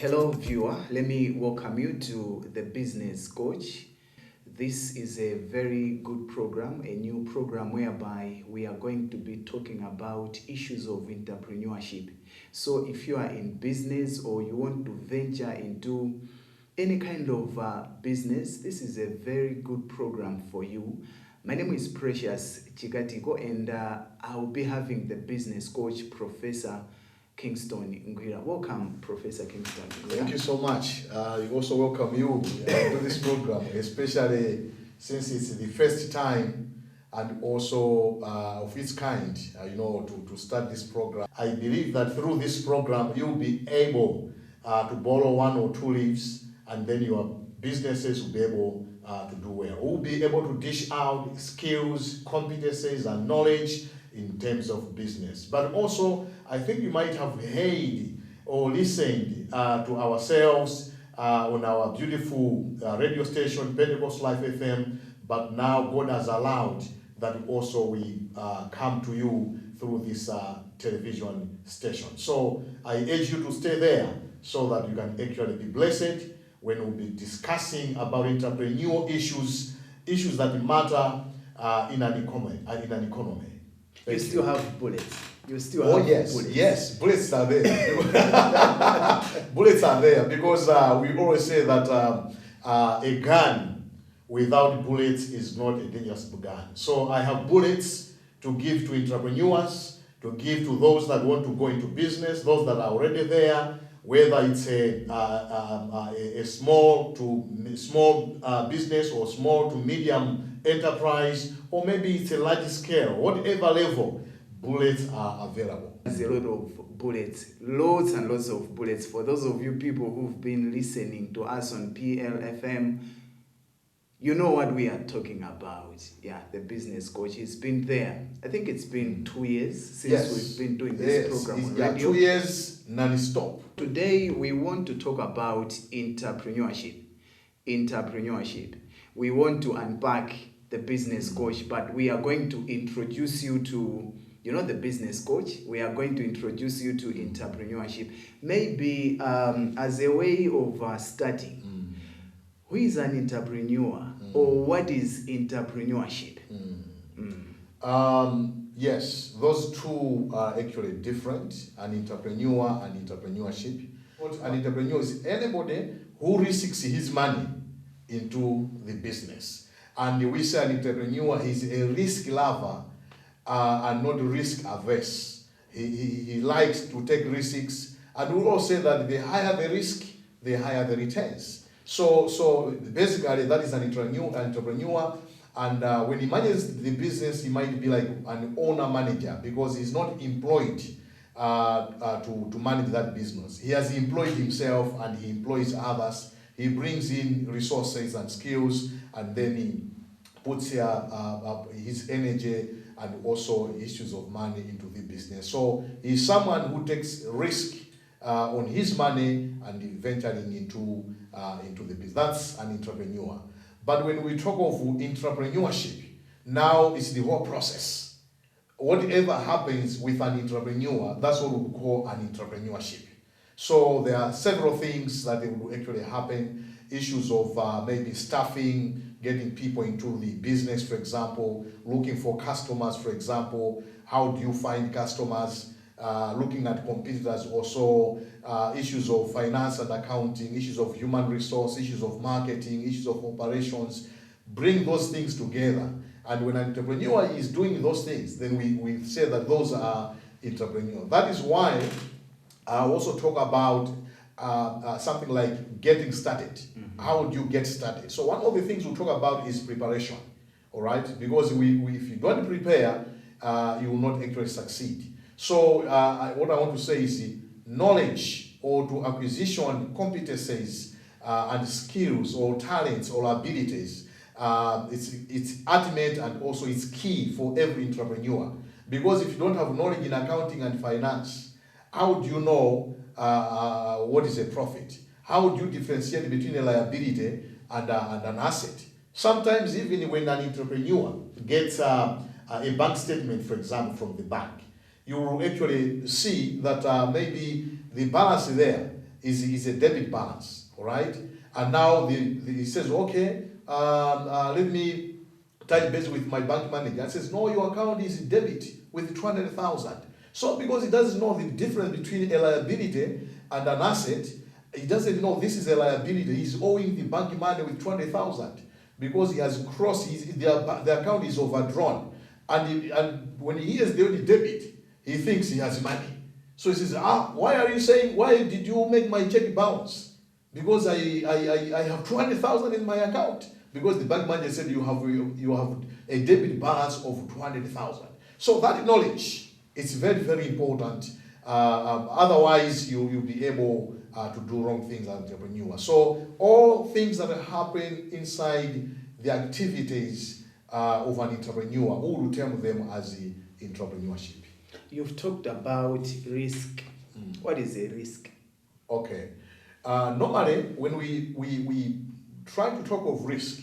Hello, viewer. Let me welcome you to the Business Coach. This is a very good program, a new program whereby we are going to be talking about issues of entrepreneurship. So, if you are in business or you want to venture into any kind of business, this is a very good program for you. My name is Precious Chigatiko, and I'll be having the Business Coach, Professor Kingston Ngwira. Welcome, Professor Kingston Ngwira. Thank you so much. We also welcome you to this program, especially since it's the first time and also of its kind, to start this program. I believe that through this program, you'll be able to borrow one or two leaves, and then your businesses will be able to do well. We'll be able to dish out skills, competencies, and knowledge in terms of business. But also, I think you might have heard or listened to ourselves on our beautiful radio station, Pentecost Life FM, but now God has allowed that also we come to you through this television station. So I urge you to stay there so that you can actually be blessed when we'll be discussing about entrepreneurial issues that matter in an economy. You still have bullets. You still Oh have yes, bullets. yes, bullets are there. Bullets are there because we always say that a gun without bullets is not a dangerous gun. So I have bullets to give to entrepreneurs, to give to those that want to go into business, those that are already there, whether it's a small business or small to medium enterprise, or maybe it's a large scale, whatever level, bullets are available. There's a lot of bullets, loads and lots of bullets. For those of you people who've been listening to us on PLFM, you know what we are talking about. Yeah, the Business Coach. It's been there. I think it's been 2 years since we've been doing this program on radio. 2 years non-stop. Today we want to talk about entrepreneurship. We want to unpack the Business Coach, but we are going to introduce you to the Business Coach. We are going to introduce you to entrepreneurship. Maybe as a way of starting. Who is an entrepreneur, or what is entrepreneurship? Yes, those two are actually different, an entrepreneur and entrepreneurship. An entrepreneur is anybody who risks his money into the business. And we say an entrepreneur is a risk lover and not risk averse. He likes to take risks, and we all say that the higher the risk, the higher the returns. So basically that is an entrepreneur, and when he manages the business, he might be like an owner manager because he's not employed to manage that business. He has employed himself and he employs others. He brings in resources and skills, and then he puts his energy and also issues of money into the business. So he's someone who takes risk on his money and venturing into the business. That's an entrepreneur. But when we talk of entrepreneurship, now it's the whole process. Whatever happens with an entrepreneur, that's what we call an entrepreneurship. So there are several things that will actually happen. Issues of maybe staffing, getting people into the business, for example, looking for customers, for example. How do you find customers? Looking at competitors, also issues of finance and accounting, issues of human resource, issues of marketing, issues of operations. Bring those things together. And when an entrepreneur is doing those things, then we say that those are entrepreneurs. That is why I also talk about something like getting started. How do you get started? So one of the things we talk about is preparation. All right? Because if you don't prepare, you will not actually succeed. So what I want to say is knowledge or to acquisition competencies and skills or talents or abilities. It's ultimate and also it's key for every entrepreneur. Because if you don't have knowledge in accounting and finance, how do you know what is a profit? How do you differentiate between a liability and an asset? Sometimes even when an entrepreneur gets a bank statement, for example, from the bank, you will actually see that maybe the balance there is a debit balance, all right? And now he says, okay, let me touch base with my bank manager. And says, no, your account is debit with 200,000. So because he doesn't know the difference between a liability and an asset, he doesn't know this is a liability. He's owing the bank money with 200,000 because he has crossed the account is overdrawn. And when he hears the only debit, he thinks he has money. So he says, why did you make my check bounce? Because I have 200,000 in my account. Because the bank manager said you have a debit balance of 200,000. So that knowledge is very, very important. Otherwise, you'll be able to do wrong things as an entrepreneur. So all things that happen inside the activities of an entrepreneur, we will term them as the entrepreneurship. You've talked about risk. What is a risk? Okay. Normally, when we try to talk of risk,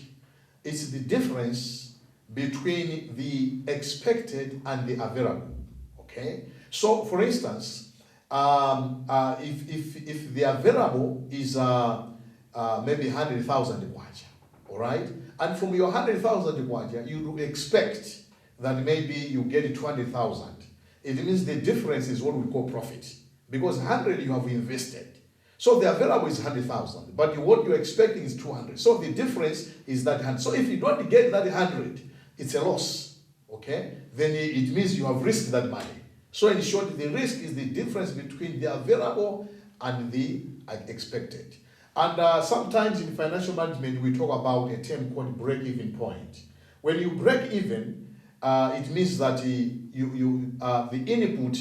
it's the difference between the expected and the available. Okay. So, for instance, if the available is maybe 100,000 kwacha, all right, and from your 100,000 kwacha, you expect that maybe you get 200,000. It means the difference is what we call profit, because 100 you have invested. So the available is 100,000, but what you're expecting is 200. So the difference is that 100. So if you don't get that 100, it's a loss, okay? Then it means you have risked that money. So in short, the risk is the difference between the available and the expected. And sometimes in financial management, we talk about a term called break-even point. When you break even, it means that the input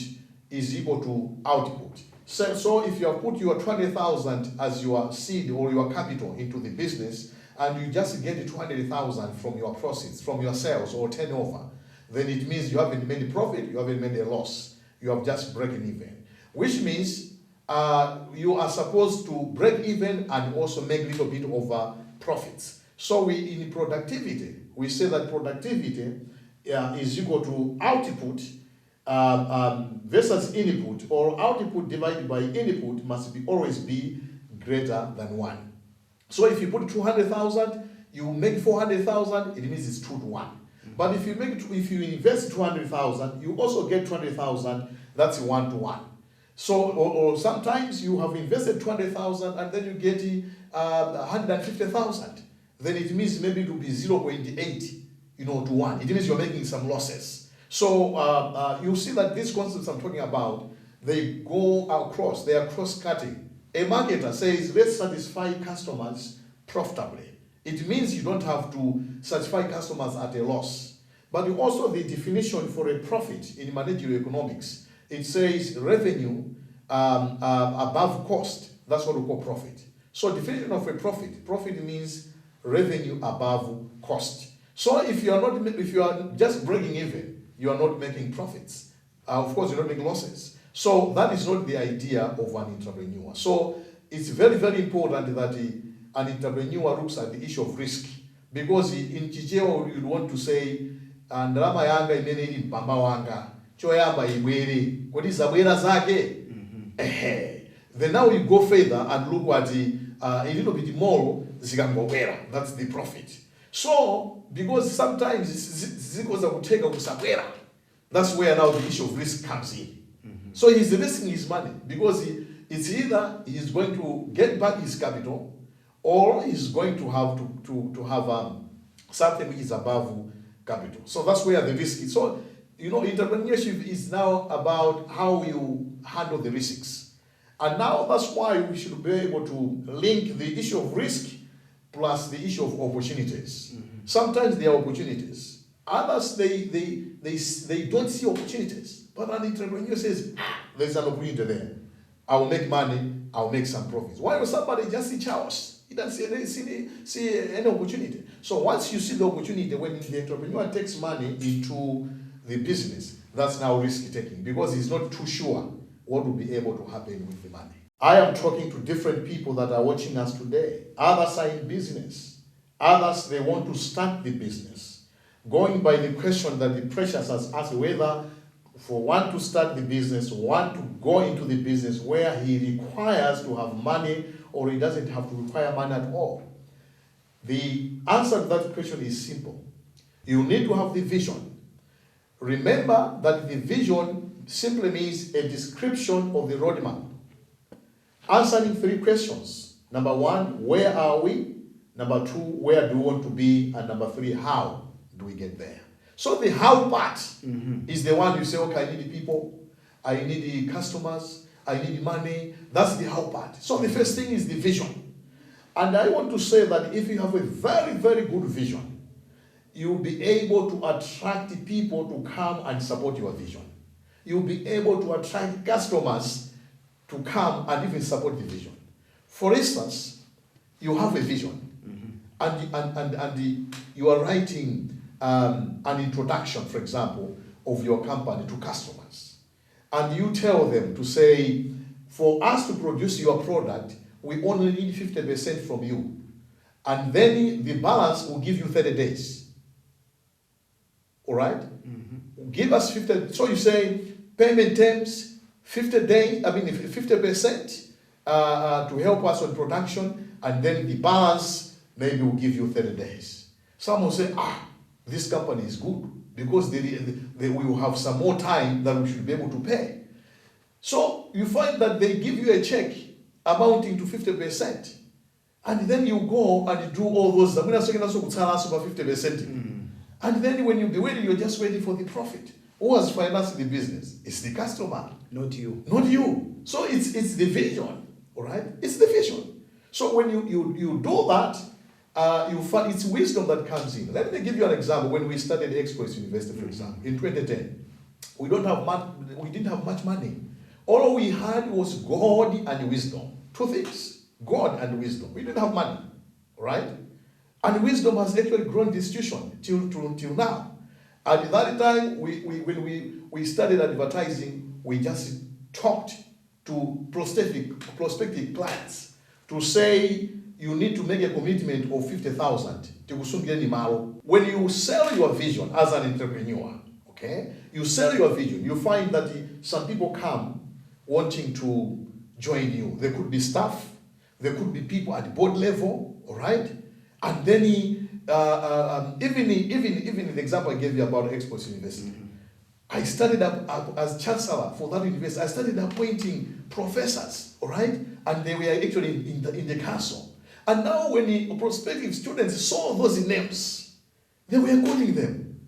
is equal to output. So if you have put your 20,000 as your seed or your capital into the business, and you just get 200,000 from your proceeds, from your sales or turnover, then it means you haven't made a profit, you haven't made a loss. You have just broken even. Which means you are supposed to break even and also make a little bit of profits. So in productivity, we say that productivity is equal to output versus input, or output divided by input must always be greater than 1. So if you put 200,000, you make 400,000, it means it's 2 to 1. But if you invest 200,000, you also get 20,000, that's 1 to 1. So or sometimes you have invested 200,000 and then you get 150,000. Then it means maybe it will be 0.8, to 1. It means you're making some losses. So you see that these concepts I'm talking about, they go across, they are cross-cutting. A marketer says, let's satisfy customers profitably. It means you don't have to satisfy customers at a loss. But also the definition for a profit in managerial economics, it says revenue above cost. That's what we call profit. So definition of a profit means revenue above cost. So if you are just breaking even, you are not making profits. Of course, you're not making losses. So that is not the idea of an entrepreneur. So it's very, very important that an entrepreneur looks at the issue of risk. Because in Chicheo, you'd want to say, ndalama yanga imene ili mpamba wanga, choyamba ibwere, kodi zabwera zake? Then now you go further and look at a little bit more, zikangobwera. That's the profit. So, because sometimes zikoza kuteka kusabwera, that's where now the issue of risk comes in. So he's risking his money because it's either he's going to get back his capital or he's going to have to have something which is above capital. So that's where the risk is. So, entrepreneurship is now about how you handle the risks. And now that's why we should be able to link the issue of risk plus the issue of opportunities. Sometimes there are opportunities. Others, they don't see opportunities. But an entrepreneur says, there's an opportunity there. I will make money, I'll make some profits. While somebody just see chaos, he doesn't see any opportunity. So once you see the opportunity, when the entrepreneur takes money into the business, that's now risk taking because he's not too sure what will be able to happen with the money. I am talking to different people that are watching us today. Others are in business. Others, they want to start the business. Going by the question that the Precious has asked, whether for one to start the business, one to go into the business where he requires to have money or he doesn't have to require money at all? The answer to that question is simple. You need to have the vision. Remember that the vision simply means a description of the roadmap, answering 3 questions. Number 1, where are we? Number 2, where do we want to be? And number 3, how do we get there? So the how part is the one you say, okay, I need the people, I need the customers, I need money. That's the how part. So the first thing is the vision. And I want to say that if you have a very, very good vision, you'll be able to attract people to come and support your vision. You'll be able to attract customers to come and even support the vision. For instance, you have a vision, and you are writing an introduction, for example, of your company to customers. And you tell them to say, for us to produce your product, we only need 50% from you. And then the balance will give you 30 days. All right? Give us 50. So you say, payment terms, 50 days, 50% to help us on production, and then the balance maybe will give you 30 days. Some will say, this company is good because they will have some more time that we should be able to pay. So you find that they give you a check amounting to 50%, and then you go and do all those. I'm going to say over 50%. And then when you be waiting, you're just waiting for the profit. Who has financed the business? It's the customer. Not you. Not you. So it's the vision, all right? It's the vision. So when you do that, you find it's wisdom that comes in. Let me give you an example. When we started Express University, for example, in 2010, we didn't have much money. All we had was God and wisdom. 2 things: God and wisdom. We didn't have money, all right? And wisdom has actually grown the institution till now. At that time, when we started advertising, we just talked to prospective clients to say, you need to make a commitment of 50,000. When you sell your vision as an entrepreneur, okay, you sell your vision, you find that some people come wanting to join you. There could be staff, there could be people at board level, all right? And then even the example I gave you about Express University, I started up as chancellor for that university. I started appointing professors, all right? And they were actually in the council. And now when the prospective students saw those names, they were calling them.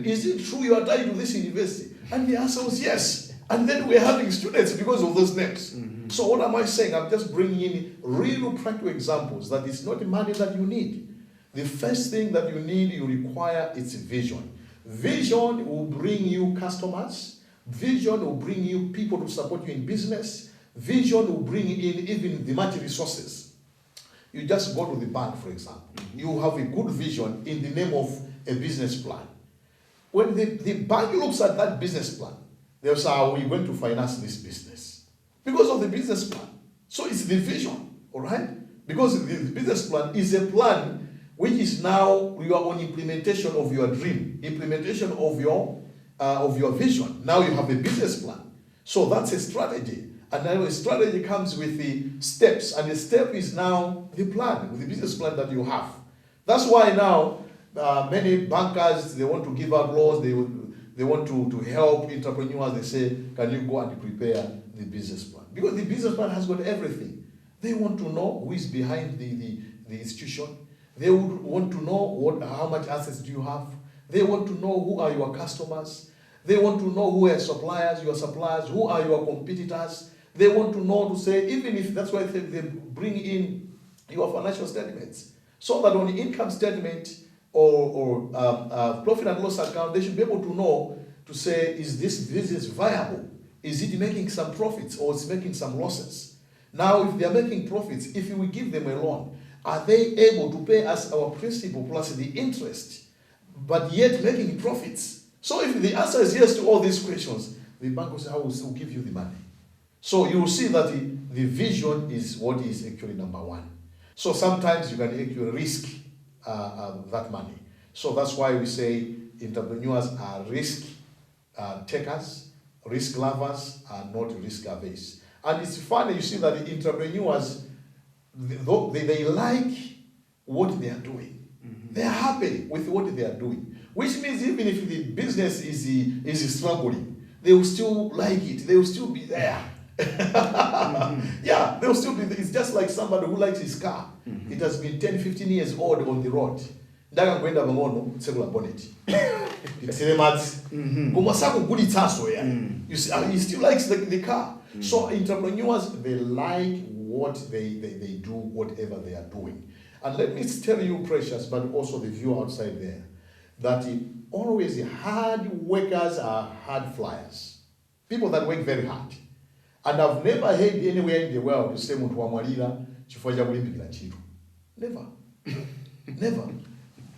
Is it true you are tied to this university? And the answer was yes. And then we're having students because of those names. So what am I saying? I'm just bringing in real practical examples that it's not money that you need. The first thing that you require is vision. Vision will bring you customers. Vision will bring you people to support you in business. Vision will bring in even the money resources. You just go to the bank, for example. You have a good vision in the name of a business plan. When the bank looks at that business plan, they'll say, are we going to finance this business? Because of the business plan. So it's the vision, all right? Because the business plan is a plan which is now you are on implementation of your dream, implementation of your vision. Now you have a business plan. So that's a strategy. And now a strategy comes with the steps, and the step is now the plan, with the business plan that you have. That's why now many bankers, they want to give out loans, they want to help entrepreneurs. They say, can you go and prepare the business plan? Because the business plan has got everything. They want to know who is behind the institution. They would want to know how much assets do you have. They want to know who are your customers. They want to know who are your suppliers, who are your competitors. They want to know to say, even if that's why they bring in your financial statements, so that on the income statement or profit and loss account, they should be able to know to say, is this business viable? Is it making some profits or is it making some losses? Now, if they are making profits, if we give them a loan, are they able to pay us our principal plus the interest, but yet making profits? So if the answer is yes to all these questions, the bank will say, I will still give you the money. So you will see that the vision is what is actually number one. So sometimes you can actually risk that money. So that's why we say entrepreneurs are risk takers, risk lovers, and not risk averse. And it's funny, you see that the entrepreneurs, they like what they are doing. They are happy with what they are doing. Which means even if the business is struggling, they will still like it. They will still be there. Yeah, they'll still be there. It's just like somebody who likes his car. It has been 10, 15 years old on the road. Ndaga kwenda bangono segula bonnet. It's in the You see, he still likes the car. So entrepreneurs, they like what they do, whatever they are doing. And let me tell you, precious, but also the viewer outside there, that always hard workers are hard flyers. People that work very hard. And I've never heard anywhere in the world to say muntu wamwalira chifukwa cha kulimbikira ntchito. Never. Never.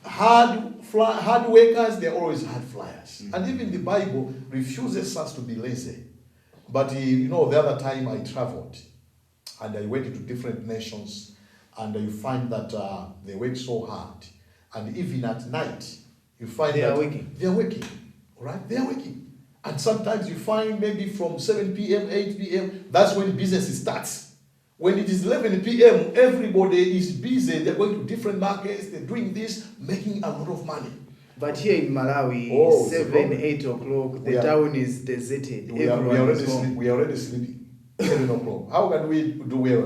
Hard workers, they're always hard flyers. And even the Bible refuses us to be lazy. But the other time I traveled and I went into different nations, and you find that they work so hard. And even at night, you find they are working. They are working, right? They are working. And sometimes you find maybe from 7 p.m., 8 p.m., that's when business starts. When it is 11 p.m., everybody is busy. They're going to different markets. They're doing this, making a lot of money. But here in Malawi, 7, 8 o'clock, the town is deserted. We are already sleeping. 7 o'clock. How can we do well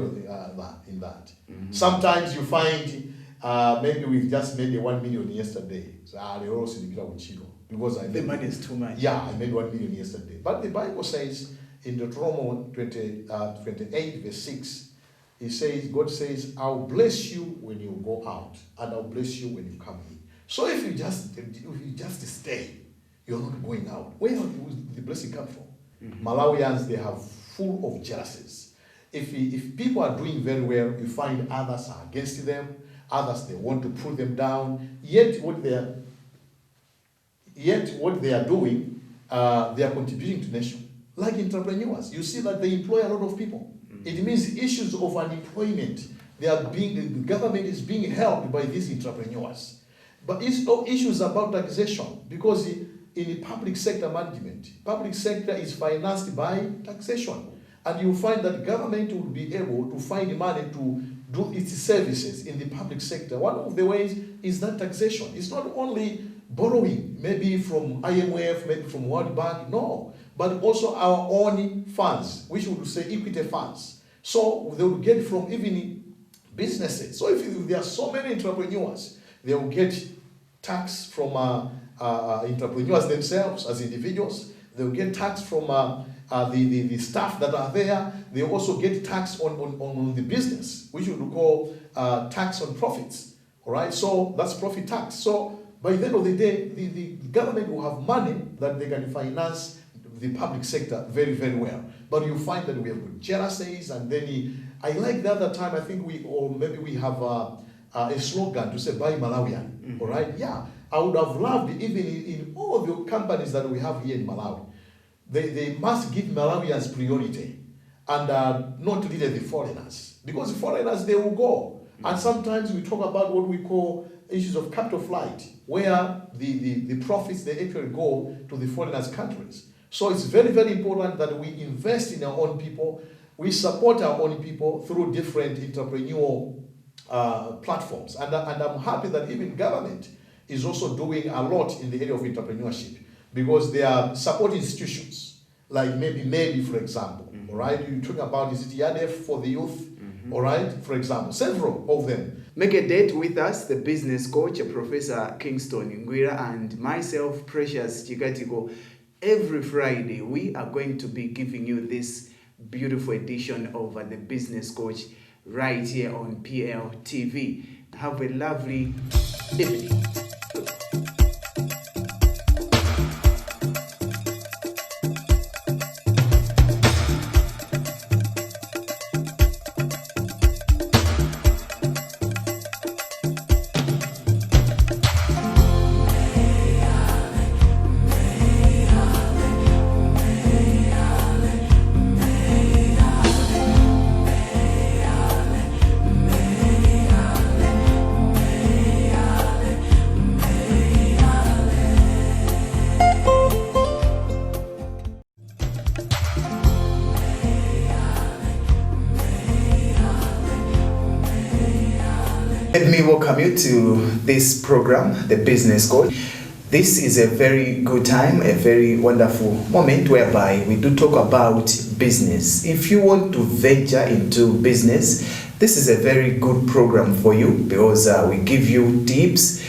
in that? Sometimes you find maybe we've just made 1 million yesterday. So they also because the money is too much. Yeah, I made 1 million yesterday. But the Bible says in Deuteronomy 28 verse 6, God says, I'll bless you when you go out, and I'll bless you when you come in. So if you just stay, you're not going out. Where will the blessing come from? Malawians, they have full of jealousies. If people are doing very well, you find others are against them, others they want to pull them down. Yet what they are doing, they are contributing to the nation. Like entrepreneurs, you see that they employ a lot of people. It means issues of unemployment, the government is being helped by these entrepreneurs. But it's no issues about taxation, because in the public sector management, public sector is financed by taxation. And you find that government will be able to find money to do its services in the public sector. One of the ways is that taxation. It's not only borrowing, maybe from IMF, maybe from World Bank, no, but also our own funds, which we would say equity funds. So they will get from even businesses. So if there are so many entrepreneurs, they will get tax from entrepreneurs themselves as individuals. They will get tax from the staff that are there. They also get tax on the business, which we would call tax on profits. All right, so that's profit tax. So by the end of the day, the government will have money that they can finance the public sector very, very well. But you find that we have good jealousies, and then I like the other time, I think we have a slogan to say, buy Malawian. All right, yeah. I would have loved, even in all the companies that we have here in Malawi, they must give Malawians priority, and not really the foreigners. Because the foreigners, they will go. And sometimes we talk about what we call issues of capital flight, where the profits, they actually go to the foreigners' countries. So it's very, very important that we invest in our own people. We support our own people through different entrepreneurial platforms. And I'm happy that even government is also doing a lot in the area of entrepreneurship, because they are supporting institutions, like maybe for example, all right? You talk about, is it YADF for the youth, all right? For example, several of them. Make a date with us, the business coach, Professor Kingston Ngwira, and myself, Precious Chikatiko. Every Friday, we are going to be giving you this beautiful edition of the business coach right here on PLTV. Have a lovely evening. Let me welcome you to this program, The Business Coach. This is a very good time, a very wonderful moment whereby we do talk about business. If you want to venture into business, this is a very good program for you because we give you tips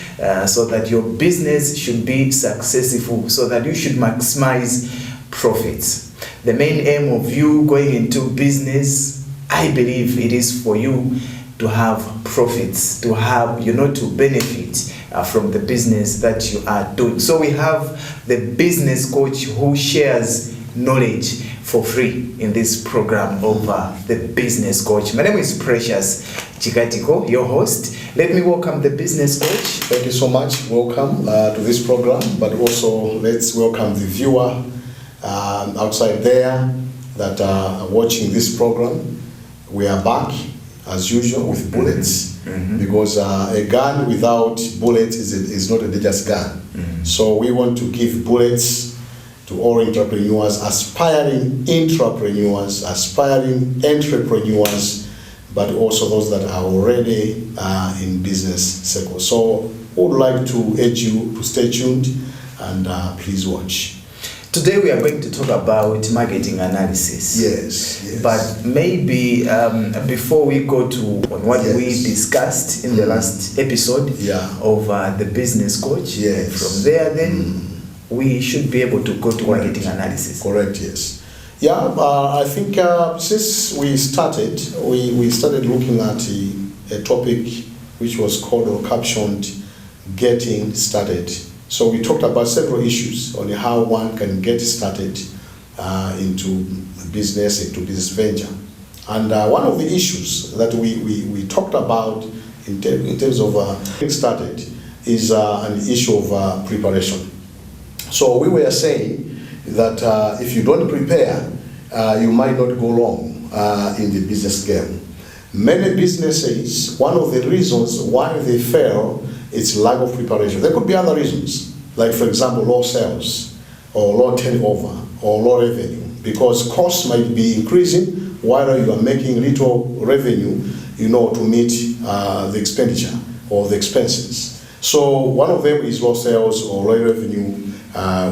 so that your business should be successful, so that you should maximize profits. The main aim of you going into business, I believe it is for you to have profits, to have, to benefit from the business that you are doing. So we have the business coach who shares knowledge for free in this program of the business coach. My name is Precious Chikatiko, your host. Let me welcome the business coach. Thank you so much. Welcome to this program, but also let's welcome the viewer outside there that are watching this program. We are back as usual with bullets. Because a gun without bullets is not a dangerous gun. So we want to give bullets to all entrepreneurs, aspiring entrepreneurs, aspiring entrepreneurs, but also those that are already in business circles. So I would like to urge you to stay tuned and please watch. Today we are going to talk about marketing analysis. Yes. But maybe before we go to what we discussed in the last episode of the business coach, from there then we should be able to go to marketing analysis. Correct, yes. I think since we started looking at a topic which was called or captioned Getting Started. So we talked about several issues on how one can get started into business venture. And one of the issues that we talked about in terms of getting started is an issue of preparation. So we were saying that if you don't prepare, you might not go long in the business game. Many businesses, one of the reasons why they fail, it's lack of preparation. There could be other reasons, like for example, low sales, or low turnover, or low revenue, because costs might be increasing while you are making little revenue, to meet the expenditure or the expenses. So one of them is low sales or low revenue,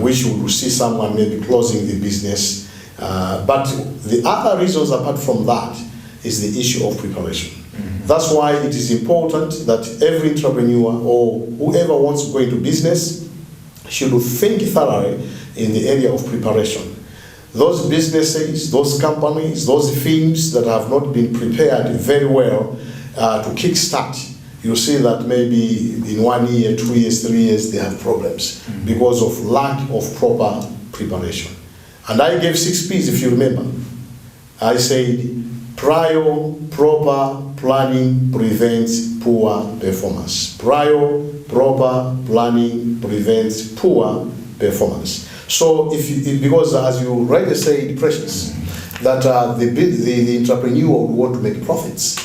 which you will see someone maybe closing the business. But the other reasons apart from that is the issue of preparation. That's why it is important that every entrepreneur or whoever wants to go into business should think thoroughly in the area of preparation. Those businesses, those companies, those firms that have not been prepared very well to kickstart, you see that maybe in 1 year, 2 years, 3 years, they have problems because of lack of proper preparation. And I gave 6 P's, if you remember. I said, prior, proper planning prevents poor performance. Prior, proper planning prevents poor performance. So because as you rightly said, Precious, that the entrepreneur would want to make profits.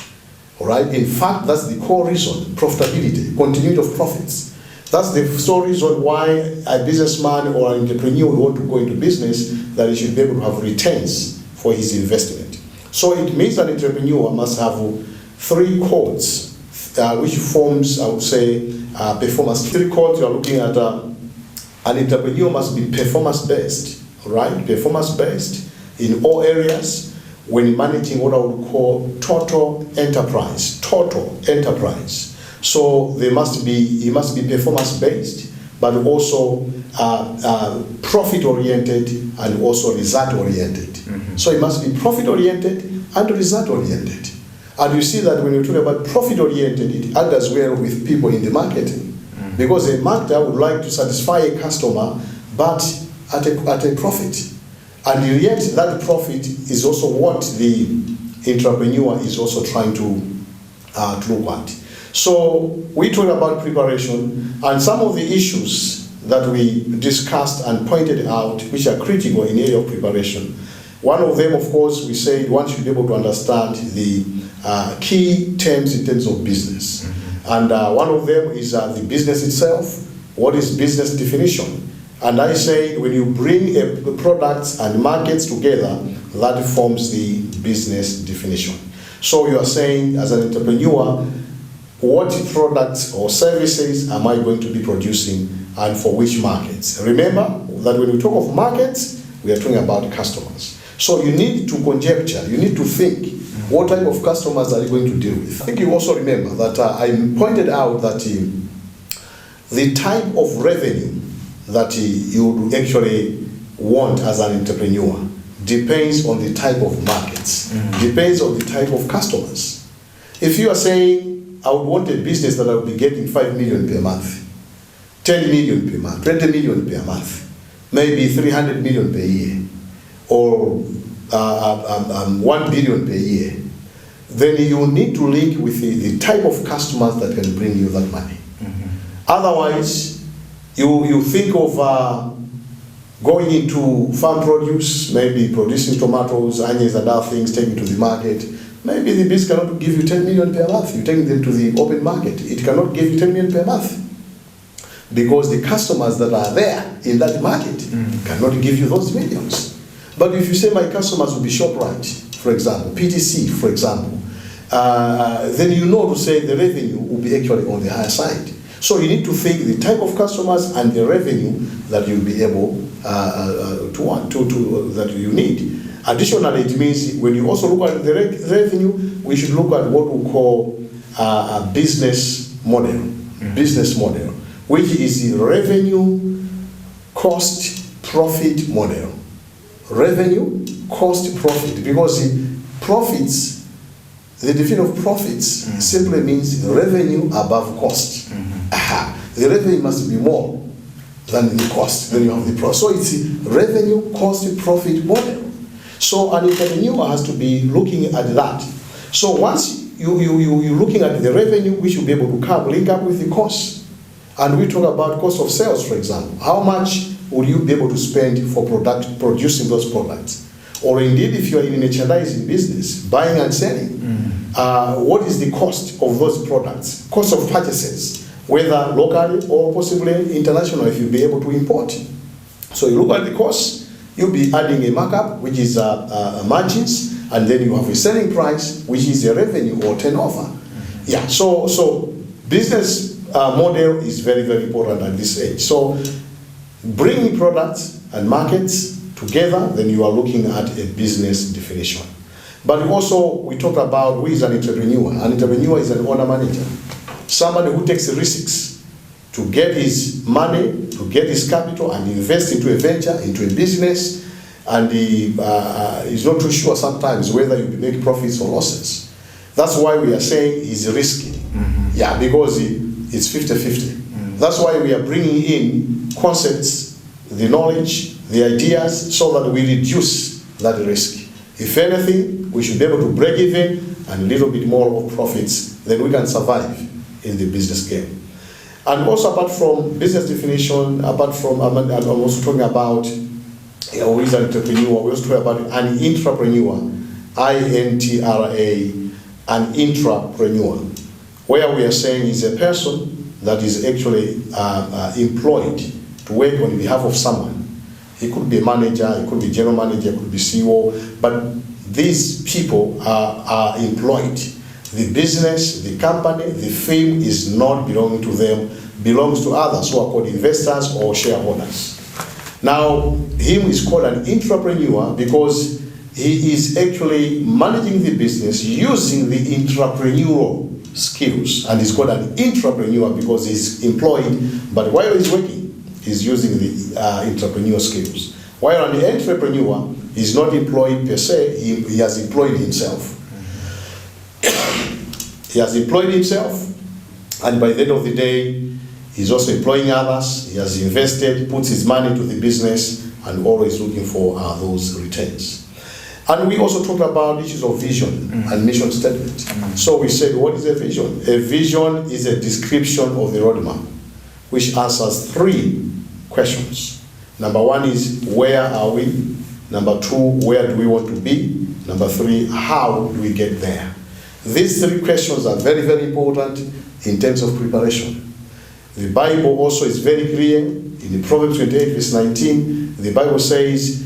All right. In fact, that's the core reason: profitability, continuity of profits. That's the sole reason why a businessman or an entrepreneur would want to go into business, that he should be able to have returns for his investment. So it means an entrepreneur must have 3 codes, which forms, I would say, performance. 3 codes you are looking at. An entrepreneur must be performance-based, right? Performance-based in all areas when managing what I would call total enterprise. Total enterprise. So he must be performance-based, but also profit-oriented and also result-oriented. So he must be profit-oriented and result-oriented. And you see that when you talk about profit-oriented, it adds well with people in the marketing. Because a marketer would like to satisfy a customer, but at a profit. And yet that profit is also what the entrepreneur is also trying to look at. So we talked about preparation, and some of the issues that we discussed and pointed out, which are critical in the area of preparation. One of them, of course, we said one should be able to understand the key terms in terms of business. And one of them is the business itself. What is business definition? And I say when you bring products and markets together, that forms the business definition. So you are saying as an entrepreneur, what products or services am I going to be producing and for which markets? Remember that when we talk of markets, we are talking about customers. So you need to conjecture, you need to think, what type of customers are you going to deal with? I think you also remember that I pointed out that the type of revenue that you would actually want as an entrepreneur depends on the type of markets, depends on the type of customers. If you are saying, I would want a business that I would be getting 5 million per month, 10 million per month, 20 million per month, maybe 300 million per year, or 1 billion per year, then you need to link with the type of customers that can bring you that money. Otherwise, you think of going into farm produce, maybe producing tomatoes, onions and other things, taking to the market. Maybe the business cannot give you 10 million per month. You take them to the open market. It cannot give you 10 million per month. Because the customers that are there in that market cannot give you those millions. But if you say my customers will be ShopRite, for example, PTC, for example, then you know to say the revenue will be actually on the higher side. So you need to think the type of customers and the revenue that you'll be able that you need. Additionally, it means when you also look at the revenue, we should look at what we call a business model. Business model, which is the revenue cost profit model. Revenue cost profit, because the profits, the definition of profits simply means revenue above cost. The revenue must be more than the cost, then you have the profit. So it's a revenue cost profit model. So an entrepreneur has to be looking at that. So once you're looking at the revenue, we should be able to link up with the cost. And we talk about cost of sales, for example. How much will you be able to spend for producing those products? Or indeed, if you are in a merchandising business, buying and selling, what is the cost of those products? Cost of purchases, whether locally or possibly international, if you'll be able to import. So you look at the cost, you'll be adding a markup, which is margins, and then you have a selling price, which is a revenue or turnover. Yeah, so business model is very, very important at this age. So bringing products and markets together, then you are looking at a business definition. But also, we talked about who is an entrepreneur. An entrepreneur is an owner manager, somebody who takes risks to get his money, to get his capital and invest into a venture, into a business, and he is not too sure sometimes whether you make profits or losses. That's why we are saying he's risky. Yeah, because it's 50-50. That's why we are bringing in concepts, the knowledge, the ideas, so that we reduce that risk. If anything, we should be able to break even and a little bit more of profits, then we can survive in the business game. And also, apart from business definition, apart from, I'm also talking about who is an entrepreneur, we also talk about an intrapreneur, I-N-T-R-A, an intrapreneur, where we are saying is a person that is actually employed to work on behalf of someone. It could be a manager, it could be general manager, it could be CEO, but these people are employed. The business, the company, the firm is not belonging to them, belongs to others who are called investors or shareholders. Now, him is called an intrapreneur because he is actually managing the business using the entrepreneurial skills, and he's called an intrapreneur because he's employed, but while he's working, he's using the entrepreneurial skills. While an entrepreneur is not employed per se, he has employed himself. He has employed himself, and by the end of the day, he's also employing others. He has invested, puts his money to the business, and always looking for those returns. And we also talked about issues of vision and mission statement. So we said, what is a vision? A vision is a description of the roadmap, which answers 3 questions. Number 1 is, where are we? Number 2, where do we want to be? Number 3, how do we get there? These 3 questions are very, very important in terms of preparation. The Bible also is very clear. In the Proverbs 28, verse 19, the Bible says,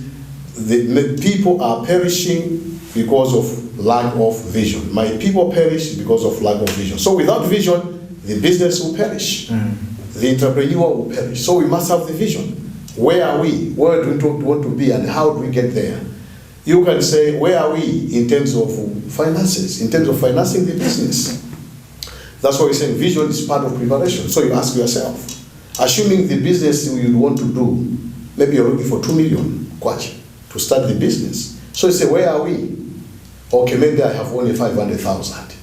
the people are perishing because of lack of vision. My people perish because of lack of vision. So without vision, the business will perish. The entrepreneur will perish. So we must have the vision. Where are we? Where do we want to be, and how do we get there? You can say, where are we in terms of finances, in terms of financing the business? That's why we're saying vision is part of preparation. So you ask yourself, assuming the business you want to do, maybe you're looking for 2 million kwacha to start the business. So you say, where are we? Okay, maybe I have only 500,000.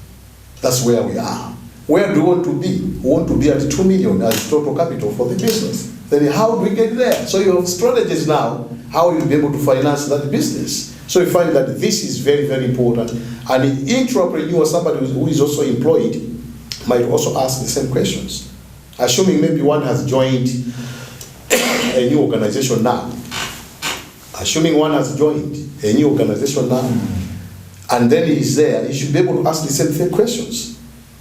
That's where we are. Where do we want to be? We want to be at 2 million as total capital for the business. Then how do we get there? So you have strategies now, how you'll be able to finance that business. So you find that this is very, very important. And the entrepreneur, somebody who is also employed, might also ask the same questions. Assuming maybe one has joined a new organization now. Assuming one has joined a new organization now, and then he's there, he should be able to ask the same questions.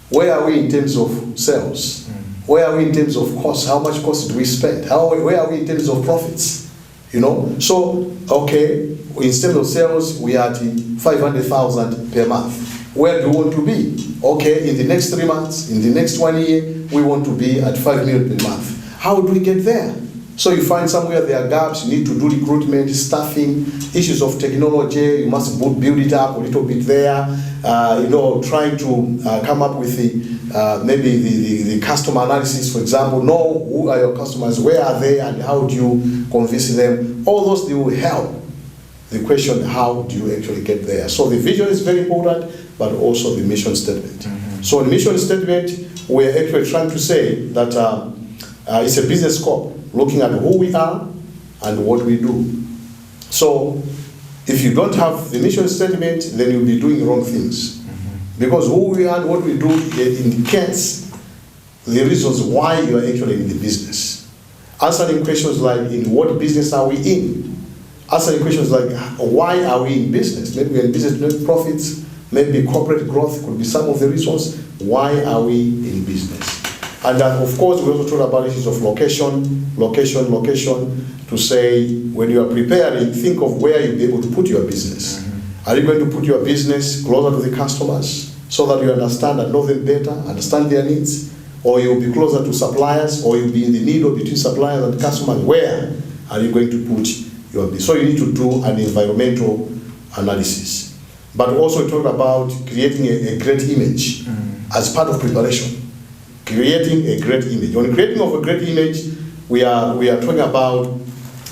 Where are we in terms of sales? Where are we in terms of cost? How much cost do we spend? Where are we in terms of profits? You know, so, okay, instead of sales, we are at 500,000 per month. Where do we want to be? Okay, in the next 3 months, in the next 1 year, we want to be at 5 million per month. How do we get there? So you find somewhere there are gaps, you need to do recruitment, staffing, issues of technology, you must build it up a little bit there, you know, trying to come up with the, maybe the customer analysis, for example, know who are your customers, where are they, and how do you convince them. All those, they will help. The question, how do you actually get there? So the vision is very important, but also the mission statement. So the mission statement, we're actually trying to say that it's a business scope, looking at who we are and what we do. So if you don't have the mission statement, then you'll be doing wrong things. Because who we are and what we do indicates the reasons why you are actually in the business. Answering questions like, in what business are we in? Answering questions like, why are we in business? Maybe we're in business to make profits, maybe corporate growth could be some of the reasons. Why are we in business? And then, of course, we also talk about issues of location, to say, when you are preparing, think of where you'll be able to put your business. Are you going to put your business closer to the customers so that you understand and know them better, understand their needs? Or you'll be closer to suppliers, or you'll be in the middle between suppliers and customers? Where are you going to put your business? So you need to do an environmental analysis. But also talk about creating a great image as part of preparation. Creating a great image. When creating of a great image, we are talking about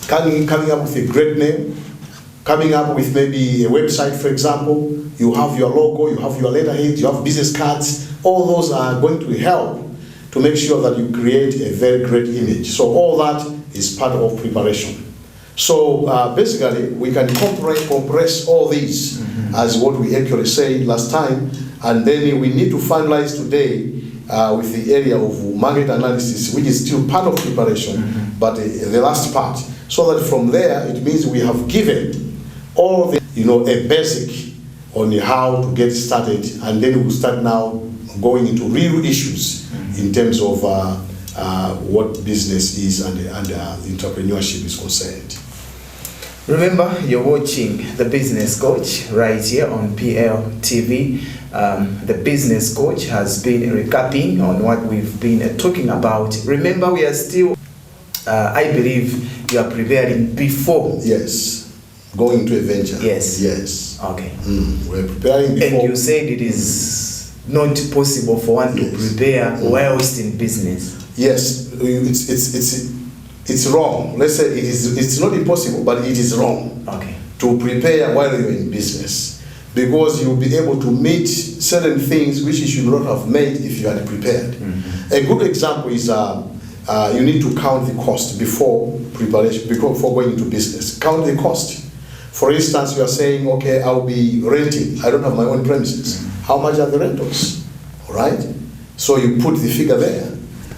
coming up with a great name, coming up with maybe a website, for example. You have your logo, you have your letterhead, you have business cards. All those are going to help to make sure that you create a very great image. So all that is part of preparation. So basically, we can compress all these as what we actually said last time, and then we need to finalize today with the area of market analysis, which is still part of preparation, but the last part. So that from there, it means we have given all the, a basic on how to get started, and then we'll start now going into real issues in terms of what business is and entrepreneurship is concerned. Remember, you're watching The Business Coach right here on PLTV. The Business Coach has been recapping on what we've been talking about. Remember, we are still, I believe, you are preparing before. Yes, going to a venture. Yes. Yes. Okay. We're preparing before. And you said it is not possible for one to prepare whilst in business. Yes, it's wrong. Let's say it's not impossible, but it is wrong. Okay. To prepare while you're in business, because you'll be able to meet certain things which you should not have made if you had prepared. A good example is you need to count the cost before preparation, before going into business. Count the cost. For instance, you are saying, okay, I'll be renting. I don't have my own premises. How much are the rentals? All right? So you put the figure there.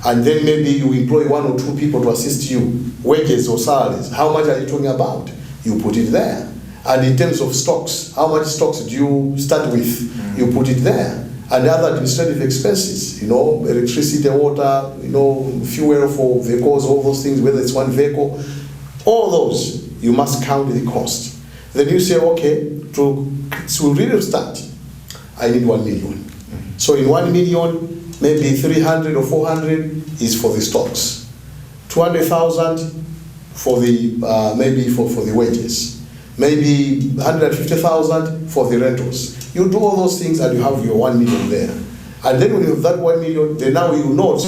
And then maybe you employ 1 or 2 people to assist you, wages or salaries. How much are you talking about? You put it there. And in terms of stocks, how much stocks do you start with? You put it there. And other administrative expenses, electricity, water, fuel for vehicles, all those things, whether it's one vehicle, all those, you must count the cost. Then you say, okay, to really start, I need 1 million. So in 1 million, maybe 300 or 400 is for the stocks. 200,000 for the maybe for the wages. Maybe 150,000 for the rentals. You do all those things and you have your 1 million there. And then when you have that 1 million, then now you know